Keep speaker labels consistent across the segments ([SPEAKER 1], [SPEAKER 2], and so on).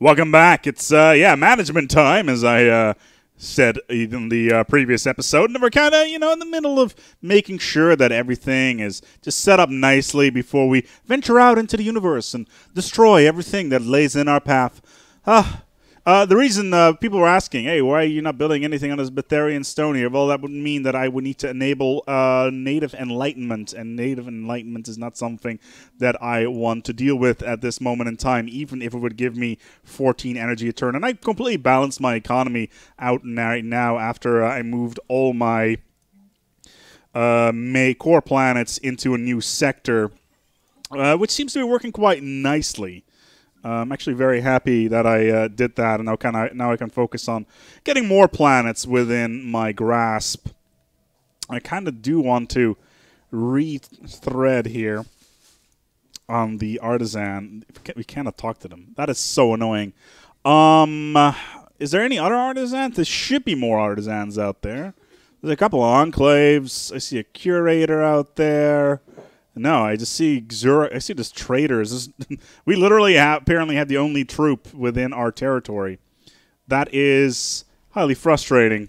[SPEAKER 1] Welcome back. It's, management time, as I said in the previous episode. And we're kind of, in the middle of making sure that everything is just set up nicely before we venture out into the universe and destroy everything that lays in our path. The reason people were asking, hey, why are you not building anything on this Betharian stone here? Well, that would mean that I would need to enable native enlightenment, and native enlightenment is not something that I want to deal with at this moment in time, even if it would give me 14 energy a turn. And I completely balanced my economy out right now after I moved all my core planets into a new sector, which seems to be working quite nicely. I'm actually very happy that I did that, and now I can focus on getting more planets within my grasp. I kind of do want to re-thread here on the artisan. We cannot talk to them. That is so annoying. Is there any other artisans? There should be more artisans out there. There's a couple of enclaves. I see a curator out there. No, I just see I see just traders. We literally apparently have the only troop within our territory. That is highly frustrating.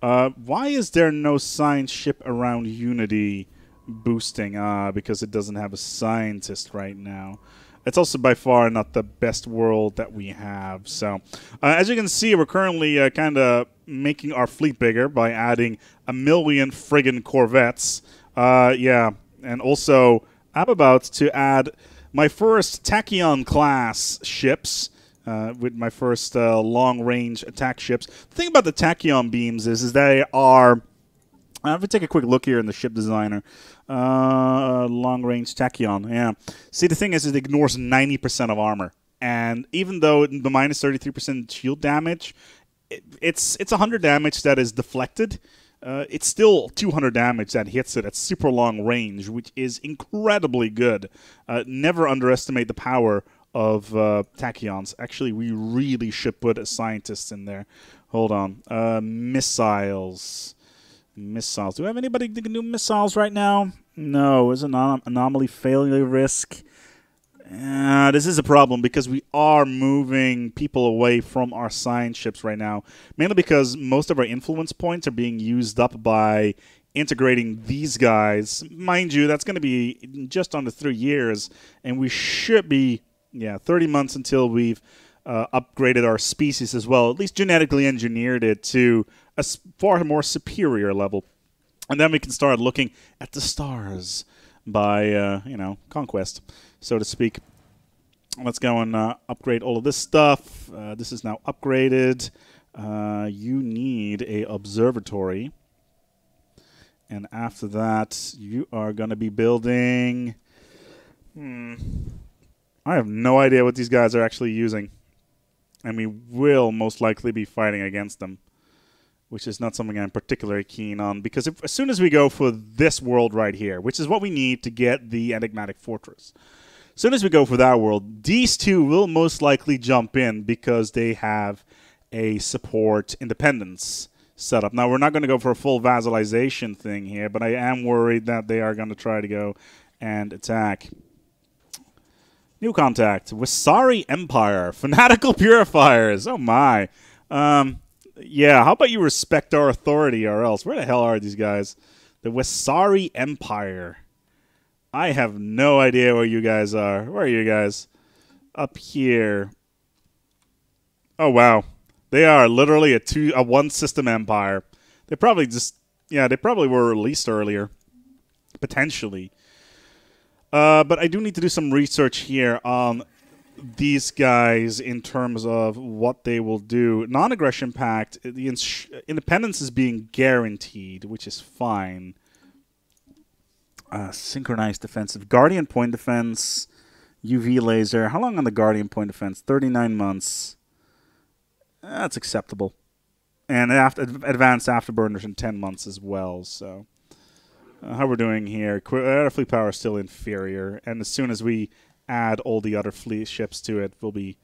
[SPEAKER 1] Why is there no science ship around Unity boosting? Because it doesn't have a scientist right now. It's also by far not the best world that we have. So, as you can see, we're currently kind of making our fleet bigger by adding 1 million friggin' corvettes. And also I'm about to add my first Tachyon class ships with my first long-range attack ships. The thing about the Tachyon beams is they are... if we take a quick look here in the ship designer, long-range Tachyon, yeah. See, the thing is it ignores 90% of armor. And even though the minus 33% shield damage, it's 100 damage that is deflected. It's still 200 damage that hits it at super long range, which is incredibly good. Never underestimate the power of tachyons. Actually, we really should put a scientist in there. Hold on. Missiles. Missiles. Do we have anybody that can do missiles right now? No. Is an anomaly failure risk? This is a problem because we are moving people away from our science ships right now, mainly because most of our influence points are being used up by integrating these guys. Mind you, that's going to be just under 3 years, and we should be, 30 months until we've upgraded our species as well, at least genetically engineered it to a far more superior level. And then we can start looking at the stars by, conquest, so to speak. Let's go and upgrade all of this stuff. This is now upgraded. You need a observatory. And after that, you are going to be building... I have no idea what these guys are actually using. And we will most likely be fighting against them, which is not something I'm particularly keen on, because as soon as we go for this world right here, which is what we need to get the enigmatic fortress, as soon as we go for that world, these two will most likely jump in because they have a support independence setup. Now, we're not going to go for a full vassalization thing here, but I am worried that they are going to try to go and attack. New contact. Wasari Empire. Fanatical Purifiers. Oh, my. Yeah, how about you respect our authority or else? Where the hell are these guys? The Wasari Empire. I have no idea where you guys are. Where are you guys? Up here. Oh, wow. They are literally a one-system empire. They probably just... Yeah, they probably were released earlier. Potentially. But I do need to do some research here on these guys in terms of what they will do. Non-aggression pact, the independence is being guaranteed, which is fine. Synchronized defensive. Guardian point defense, UV laser. How long on the Guardian point defense? 39 months. That's acceptable. And advanced afterburners in 10 months as well, so... how we're doing here. Our fleet power is still inferior, and as soon as we add all the other fleet ships to it, we'll be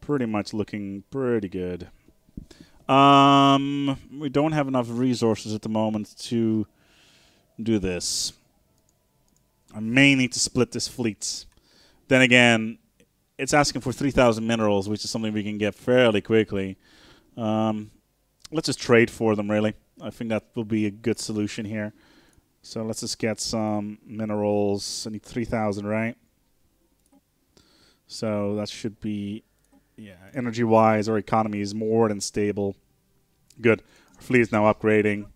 [SPEAKER 1] pretty much looking pretty good. We don't have enough resources at the moment to do this. I may need to split this fleet. Then again, it's asking for 3,000 minerals, which is something we can get fairly quickly. Let's just trade for them, really. I think that will be a good solution here. So let's just get some minerals. I need 3,000, right? So that should be, yeah, energy-wise, our economy is more than stable. Good. Our fleet is now upgrading.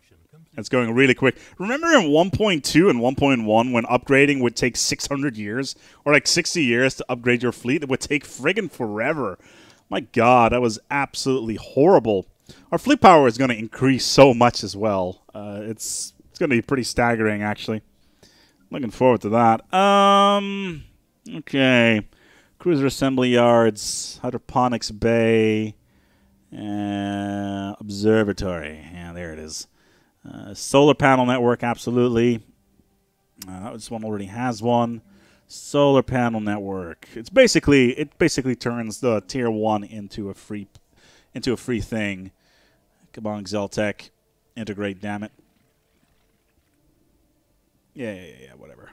[SPEAKER 1] It's going really quick. Remember in 1.2 and 1.1 when upgrading would take 600 years? Or like 60 years to upgrade your fleet? It would take friggin' forever. My god, that was absolutely horrible. Our fleet power is going to increase so much as well. It's going to be pretty staggering, actually. Looking forward to that. Okay. Cruiser assembly yards, hydroponics bay, observatory. Yeah, there it is. Solar panel network, absolutely. This one already has one. Solar panel network. It basically turns the tier 1 into a free thing. Come on, Xeltech, integrate, damn it. Yeah, whatever.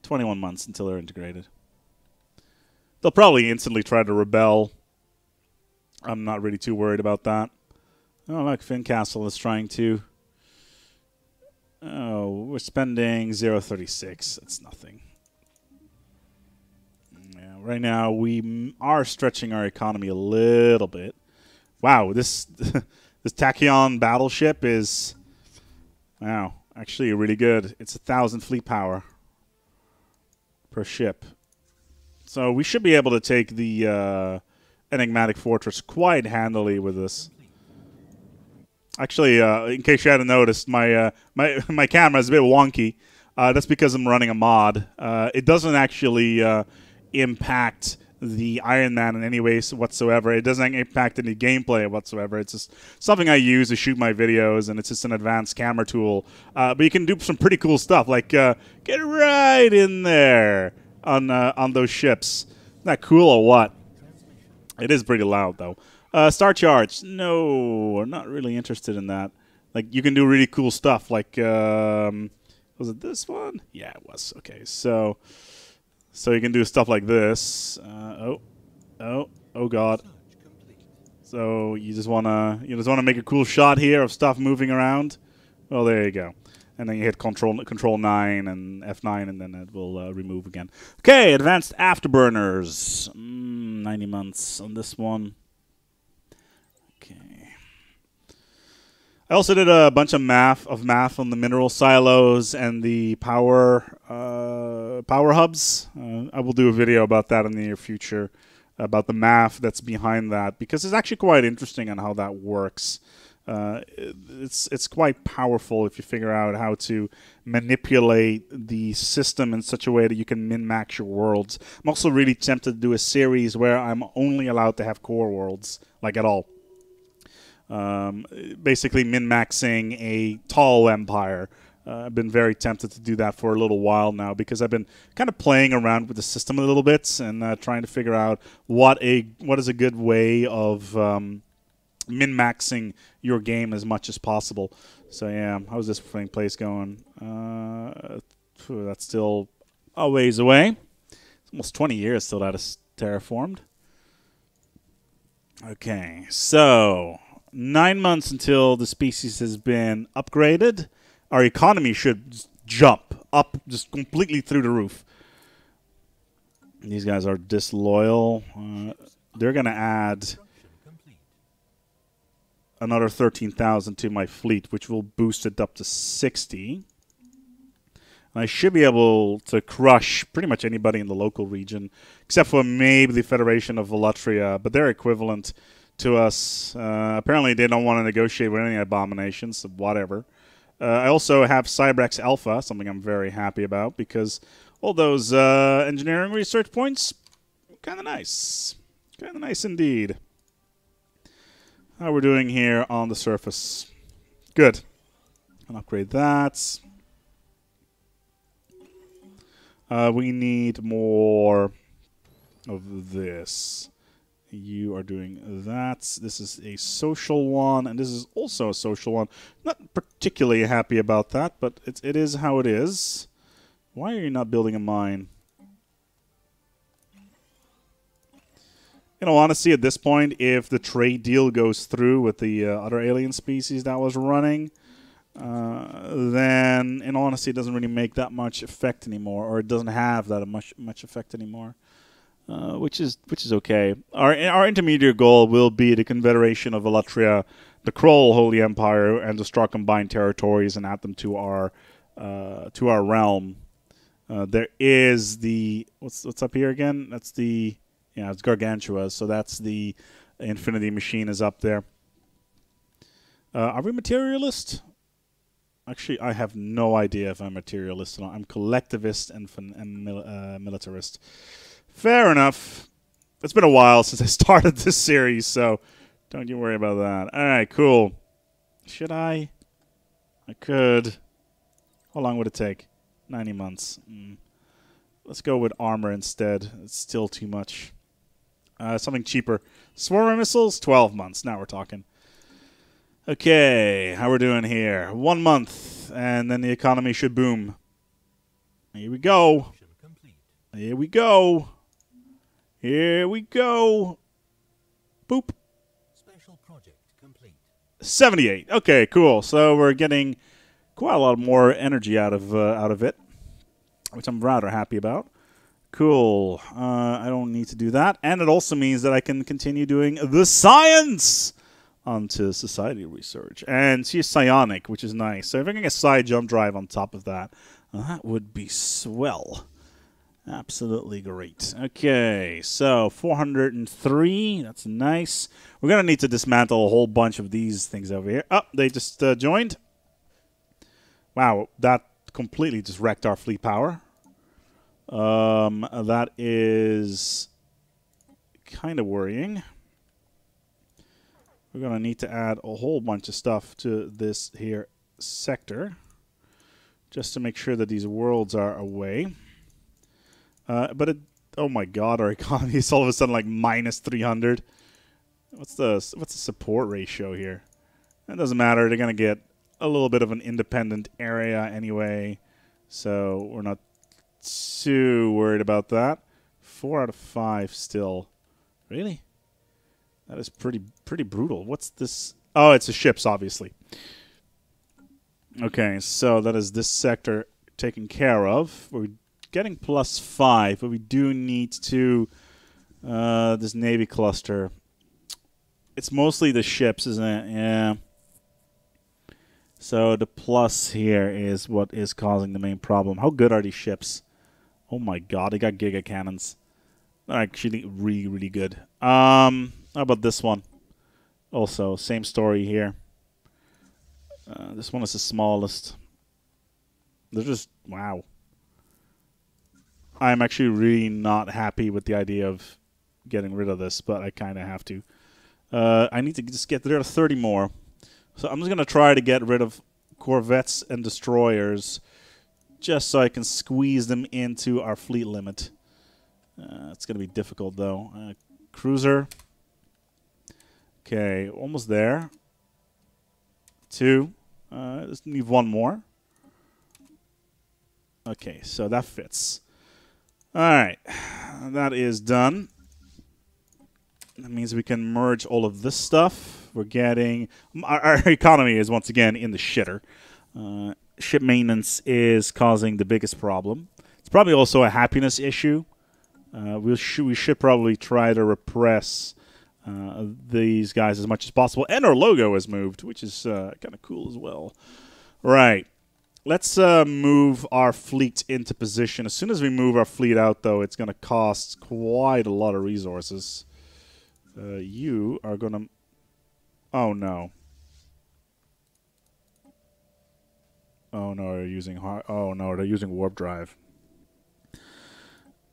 [SPEAKER 1] 21 months until they're integrated. They'll probably instantly try to rebel. I'm not really too worried about that. Oh, look, Fincastle is trying to. Oh, we're spending 0.36. That's nothing. Yeah, right now we are stretching our economy a little bit. Wow, this this Tachyon battleship is, wow, actually really good. It's 1,000 fleet power per ship. So we should be able to take the enigmatic fortress quite handily with this. Actually, in case you hadn't noticed, my camera is a bit wonky. That's because I'm running a mod. It doesn't actually impact the Ironman in any way whatsoever. It doesn't impact any gameplay whatsoever. It's just something I use to shoot my videos, and it's just an advanced camera tool. But you can do some pretty cool stuff, like get right in there on those ships. Isn't that cool or what? It is pretty loud, though. Star charge. No, I'm not really interested in that. Like, you can do really cool stuff. Like, was it this one? Yeah, it was. Okay, so you can do stuff like this. Oh God. So you just wanna make a cool shot here of stuff moving around. Well, there you go. And then you hit Control 9 and F9, and then it will remove again. Okay, advanced afterburners. 90 months on this one. Okay. I also did a bunch of math on the mineral silos and the power hubs. I will do a video about that in the near future, about the math that's behind that, because it's actually quite interesting on how that works. It's quite powerful if you figure out how to manipulate the system in such a way that you can min-max your worlds. I'm also really tempted to do a series where I'm only allowed to have core worlds, like at all. Basically min-maxing a tall empire. I've been very tempted to do that for a little while now because I've been kind of playing around with the system a little bit and trying to figure out what is a good way of min-maxing your game as much as possible. So yeah, how's this place going? That's still a ways away. It's almost 20 years till that is terraformed. Okay, so 9 months until the species has been upgraded. Our economy should jump up just completely through the roof. These guys are disloyal. They're going to add another 13,000 to my fleet, which will boost it up to 60. I should be able to crush pretty much anybody in the local region, except for maybe the Federation of Volutria, but they're equivalent to us. Apparently they don't want to negotiate with any abominations, so whatever. I also have Cybrex Alpha, something I'm very happy about, because all those engineering research points, kind of nice. Kind of nice indeed. How we're doing here on the surface. Good. I'll upgrade that. We need more of this. You are doing that. This is a social one, and this is also a social one. Not particularly happy about that, but it is how it is. Why are you not building a mine? in all honesty, at this point, if the trade deal goes through with the other alien species that was running, then in all honesty, it doesn't really make that much effect anymore, or it doesn't have that much effect anymore, which is okay. Our intermediate goal will be the Confederation of Elatria, the Kroll Holy Empire, and the Straw combined territories, and add them to our realm. There is the what's up here again? That's the it's Gargantua. So that's the Infinity Machine is up there. Are we materialist? Actually, I have no idea if I'm materialist or not. I'm collectivist and militarist. Fair enough. It's been a while since I started this series, so don't you worry about that. All right, cool. Should I? I could. How long would it take? 90 months. Let's go with armor instead. It's still too much. Something cheaper. Swarmer missiles, 12 months. Now we're talking. Okay, how we're doing here? 1 month, and then the economy should boom. Here we go. Here we go. Here we go. Boop.
[SPEAKER 2] Special project complete.
[SPEAKER 1] 78. Okay, cool. So we're getting quite a lot more energy out of it, which I'm rather happy about. Cool. I don't need to do that, and it also means that I can continue doing the science onto society research. And she's psionic, which is nice. So if I can get a side jump drive on top of that, that would be swell. Absolutely great. Okay, so 403. That's nice. We're going to need to dismantle a whole bunch of these things over here. Oh, they just joined. Wow, that completely just wrecked our fleet power. That is kind of worrying. We're going to need to add a whole bunch of stuff to this here sector just to make sure that these worlds are away. But oh my god, our economy is all of a sudden like minus 300. What's the support ratio here? It doesn't matter. They're going to get a little bit of an independent area anyway, so we're not too worried about that. 4 out of 5 still. Really? That is pretty brutal. What's this? Oh, it's the ships, obviously. Okay, so that is this sector taken care of. We're getting +5, but we do need to this Navy cluster. It's mostly the ships, isn't it? Yeah. So the plus here is what is causing the main problem. How good are these ships? Oh my god, they got giga cannons. They're actually really, really good. How about this one? Also, same story here. This one is the smallest. They're just, wow. I'm actually really not happy with the idea of getting rid of this, but I kind of have to. I need to just get rid of 30 more. So I'm just going to try to get rid of corvettes and destroyers just so I can squeeze them into our fleet limit. It's going to be difficult, though. Cruiser. Okay, almost there. 2. Just need 1 more. Okay, so that fits. All right, that is done. That means we can merge all of this stuff. We're getting... Our economy is once again in the shitter. Ship maintenance is causing the biggest problem. It's probably also a happiness issue. We should probably try to repress these guys as much as possible. And our logo has moved, which is kind of cool as well. Right. Let's move our fleet into position. As soon as we move our fleet out, though, it's going to cost quite a lot of resources. You are going to... Oh, no. Oh, no, they're using... Oh, no, they're using warp drive.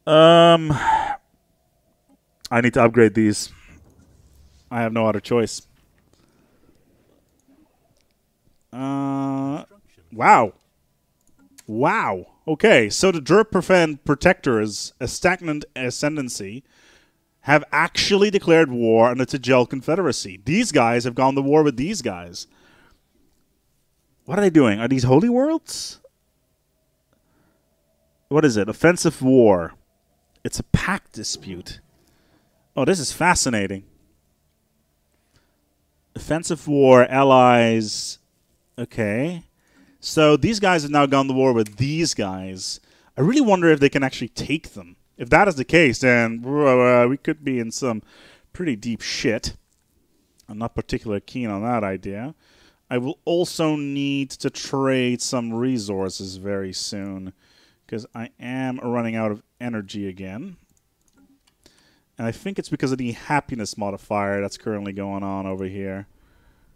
[SPEAKER 1] I need to upgrade these. I have no other choice. Wow. Wow. Okay, so the Derp Protectors, a stagnant ascendancy, have actually declared war on the Tagel Confederacy. These guys have gone to war with these guys. What are they doing? Are these holy worlds? What is it? Offensive war. It's a pact dispute. Oh, this is fascinating. Offensive war, allies. Okay. So these guys have now gone to war with these guys. I really wonder if they can actually take them. If that is the case, then we could be in some pretty deep shit. I'm not particularly keen on that idea. I will also need to trade some resources very soon, because I am running out of energy again. And I think it's because of the happiness modifier that's currently going on over here.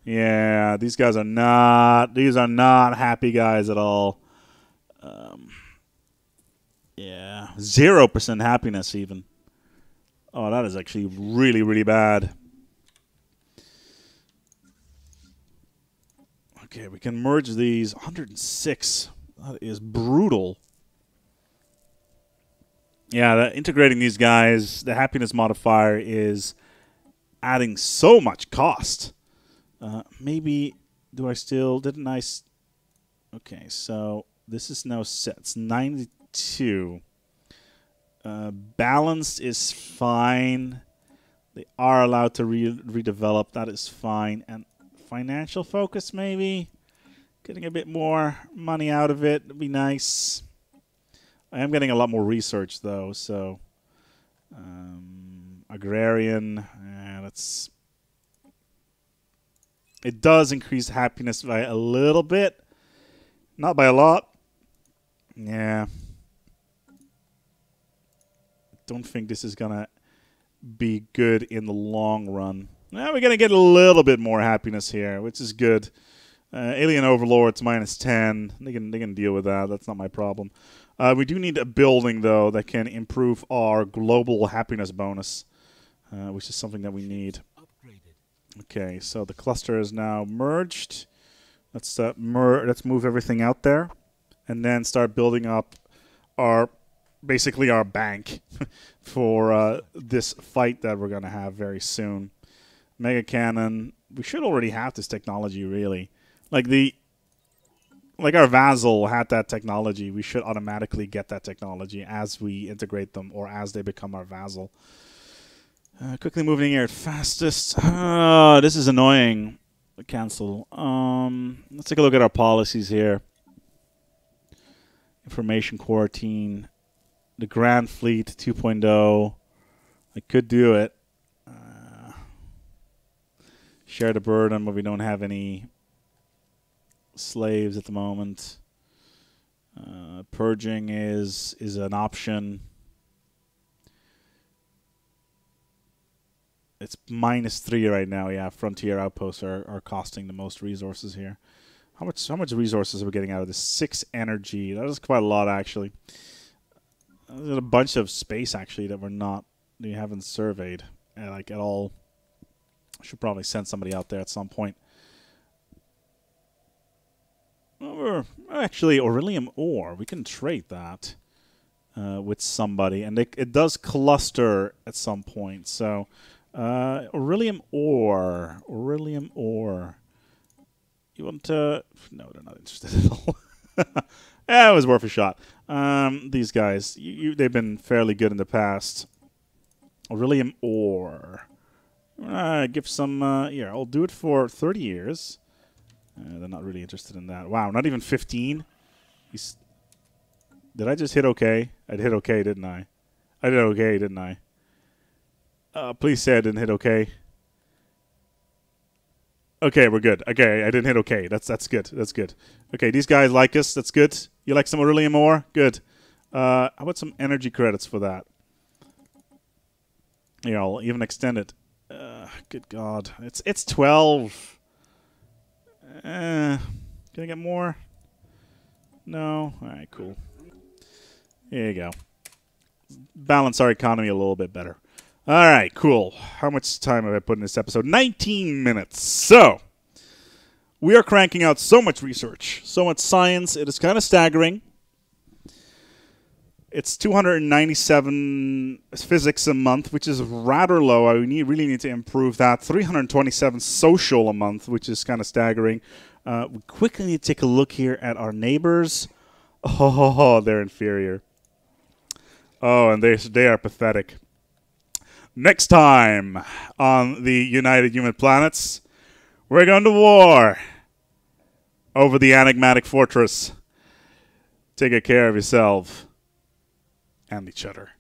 [SPEAKER 1] Yeah, these guys are not happy guys at all. Yeah, 0% happiness even. Oh, that is actually really, really bad. Okay, we can merge these. 106. That is brutal. Yeah, integrating these guys, the happiness modifier is adding so much cost. Maybe, do I still, didn't I? Okay, so this is now set. It's 92. Balanced is fine. They are allowed to redevelop. That is fine. And financial focus, maybe? Getting a bit more money out of it would be nice. I am getting a lot more research, though, so... agrarian, that's... It does increase happiness by a little bit. Not by a lot. Yeah. Don't think this is going to be good in the long run. Now we're going to get a little bit more happiness here, which is good. Alien Overlords -10. They can deal with that. That's not my problem. We do need a building, though, that can improve our global happiness bonus, which is something that we need. Okay, so the cluster is now merged. Let's move everything out there, and then start building up basically our bank for this fight that we're gonna have very soon. Mega cannon. We should already have this technology, really. Like our vassal had that technology. We should automatically get that technology as we integrate them or as they become our vassal. Quickly moving here at fastest. This is annoying. Cancel. Let's take a look at our policies here. Information quarantine. The Grand Fleet 2.0. I could do it. Share the burden, but we don't have any slaves at the moment. Purging is an option. It's -3 right now. Yeah, frontier outposts are costing the most resources here. How much resources are we getting out of this? 6 energy. That is quite a lot, actually. There's a bunch of space actually that we haven't surveyed like at all. I should probably send somebody out there at some point. Actually, Aurelium ore. We can trade that with somebody, and it does cluster at some point. So. Aurelium ore. Aurelium ore. You want to... No, they're not interested at all. It was worth a shot. These guys, they've been fairly good in the past. Aurelium ore. Give some... here, I'll do it for 30 years. They're not really interested in that. Wow, not even 15? Did I just hit OK? I hit OK, didn't I? I did OK, didn't I? Please say I didn't hit OK. Okay, we're good. Okay, I didn't hit OK. That's good. That's good. Okay, these guys like us. That's good. You like some Aurelium ore? Good. How about some energy credits for that? Yeah, I'll even extend it. Good God. It's 12. Can I get more? No? Alright, cool. Here you go. Balance our economy a little bit better. All right, cool. How much time have I put in this episode? 19 minutes. So, we are cranking out so much research, so much science. It is kind of staggering. It's 297 physics a month, which is rather low. I really need to improve that. 327 social a month, which is kind of staggering. We quickly need to take a look here at our neighbors. Oh, they're inferior. Oh, and they are pathetic. Next time on the United Human Planets, we're going to war over the enigmatic fortress. Take care of yourself and each other.